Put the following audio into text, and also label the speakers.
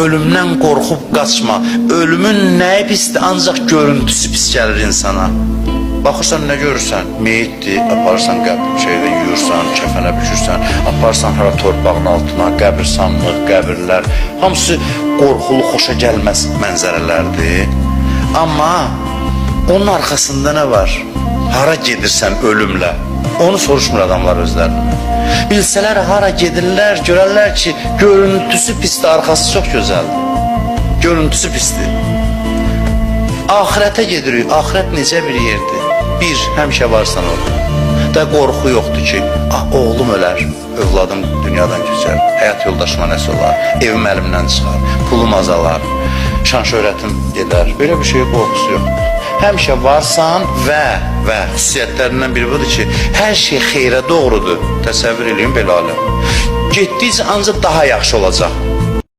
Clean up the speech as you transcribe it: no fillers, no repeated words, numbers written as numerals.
Speaker 1: Ölümdən qorxub qaçma. Ölümün nəyi pisdir, ancaq görüntüsü pis gəlir insana. Baxırsan, nə görürsən? Meyitdir, aparırsan şeydə yuyursan, kəfənə bükürsən, aparırsan hara torpağın altına, qəbirsanlıq, qəbirlər. Hamısı qorxulu, xoşa gəlməz mənzərələrdir. Amma onun arxasında nə var? Hara gedirsən ölümlə? Onu soruşmur adamlar özlərini. Bilsələr hara gedirlər, görərlər ki, görüntüsü pisdir, arxası çox gözəldir. Görüntüsü pisdir. Ahirətə gedirik, ahirət necə bir yerdir? Bir, həmişə varsan orada. Da qorxu yoxdur ki, oğlum ölər, övladım dünyadan keçər, həyat yoldaşıma nəsə olar, evim əlimdən çıxar, pulum azalar, şan şöhrətim gedər. Belə bir şey qorxusu yoxdur. Həmişə varsan və xüsusiyyətlərindən biri budur ki, hər şey xeyrə doğrudur. Təsəvvür edin belə aləm. Getdikcə ancaq daha yaxşı olacaq.